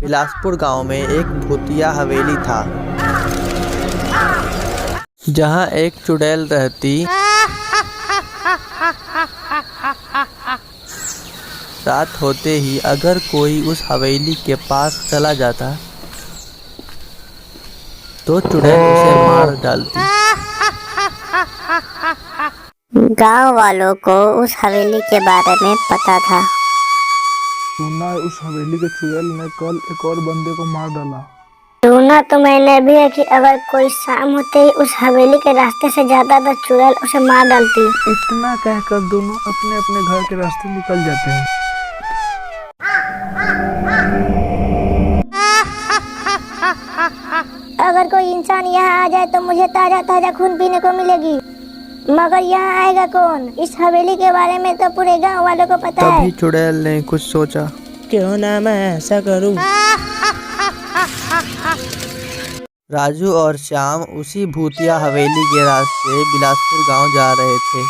बिलासपुर गांव में एक भूतिया हवेली था, जहां एक चुड़ैल रहती। रात होते ही अगर कोई उस हवेली के पास चला जाता तो चुड़ैल उसे मार डालती। गांव वालों को उस हवेली के बारे में पता था। सुना है उस हवेली के चुड़ैल ने कल एक और बंदे को मार डाला। सुना तो मैंने भी है कि अगर कोई शाम होते ही उस हवेली के रास्ते से जाता तो चुड़ैल उसे मार डालती। इतना कहकर दोनों अपने अपने घर के रास्ते निकल जाते हैं। अगर कोई इंसान यहाँ आ जाए तो मुझे ताजा ताजा खून पीने को मिलेगी, मगर यहाँ आएगा कौन? इस हवेली के बारे में तो पूरे गांव वालों को पता है। तभी चुड़ैल ने कुछ सोचा, क्यों ना मैं ऐसा करूं। राजू और श्याम उसी भूतिया हवेली के रास्ते बिलासपुर गांव जा रहे थे।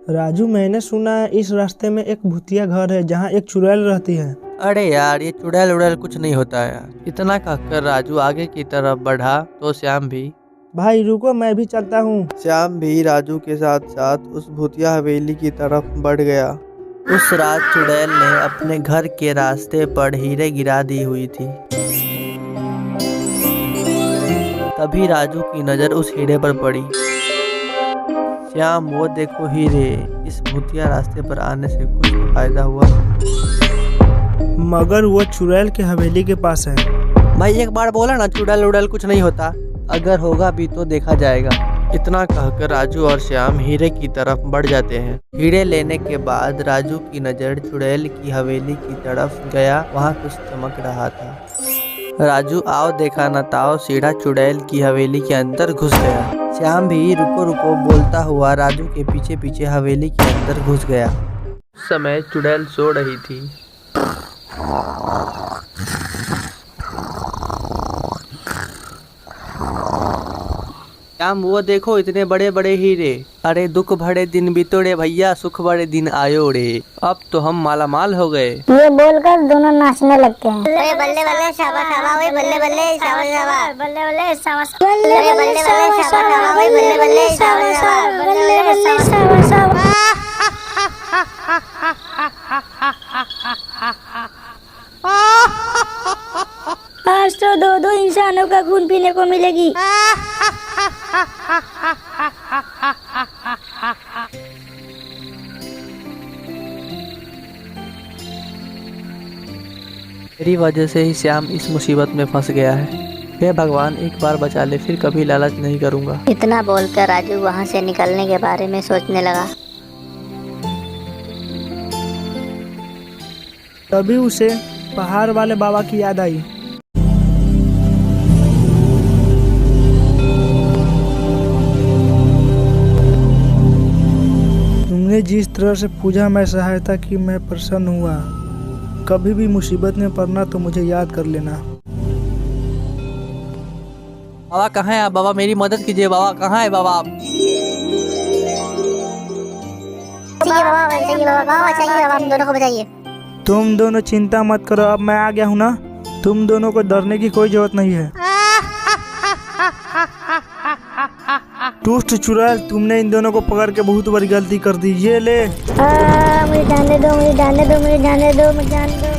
राजू, मैंने सुना है इस रास्ते में एक भूतिया घर है जहाँ एक चुड़ैल रहती है। अरे यार, ये चुड़ैल उड़ैल कुछ नहीं होता यार। इतना कहकर राजू आगे की तरफ बढ़ा तो श्याम भी, भाई रुको, मैं भी चलता हूँ। श्याम भी राजू के साथ साथ उस भूतिया हवेली की तरफ बढ़ गया। उस रात चुड़ैल ने अपने घर के रास्ते पर हीरे गिरा दी हुई थी। तभी राजू की नजर उस हीरे पर पड़ी। श्याम, वो देखो हीरे। इस भूतिया रास्ते पर आने से कुछ फायदा हुआ? मगर वो चुड़ैल के हवेली के पास है। भाई एक बार बोला ना, चुड़ैल उड़ैल कुछ नहीं होता। अगर होगा भी तो देखा जाएगा। इतना कहकर राजू और श्याम हीरे की तरफ बढ़ जाते हैं। हीरे लेने के बाद राजू की नज़र चुड़ैल की हवेली की तरफ गया। वहाँ कुछ चमक रहा था। राजू आओ देखा न ताओ सीधा चुड़ैल की हवेली के अंदर घुस गया। श्याम भी रुको रुको बोलता हुआ राजू के पीछे पीछे हवेली के अंदर घुस गया। उस समय चुड़ैल सो रही थी। श्याम, वो देखो इतने बड़े बड़े हीरे। अरे दुख भरे दिन बीतोड़े भैया, सुख भरे दिन आयो रे। अब तो हम माला माल हो गए। ये बोलकर दोनों नाचने लगते हैं। बल्ले बल्ले शाबा शाबा, ओए बल्ले बल्ले शाबा शाबा, बल्ले बल्ले शाबा शाबा, बल्ले बल्ले शाबा शाबा, ओए बल्ले बल्ले शाबा शाबा, बल्ले बल्ले शाबा शाबा। आज तो दो दो इंसानों का खून पीने को मिलेगी। मेरी वजह से ही श्याम इस मुसीबत में फंस गया है। हे भगवान, एक बार बचा ले, फिर कभी लालच नहीं करूंगा। इतना बोलकर राजू वहाँ से निकलने के बारे में सोचने लगा। तभी उसे पहाड़ वाले बाबा की याद आई। तुमने जिस तरह से पूजा में सहायता की, मैं प्रसन्न हुआ। कभी भी मुसीबत में पड़ना तो मुझे याद कर लेना। बाबा कहाँ है आप? बाबा मेरी मदद कीजिए। बाबा कहाँ है बाबा आप? हम दोनों को बताइए। तुम दोनों चिंता मत करो, अब मैं आ गया हूँ ना। तुम दोनों को डरने की कोई जरूरत नहीं है। दुष्ट चुड़ैल, तुमने इन दोनों को पकड़ के बहुत बड़ी गलती कर दी। ये ले। मुझे जाने दो, मुझे जाने दो, मुझे जाने दो, मुझे जाने दो।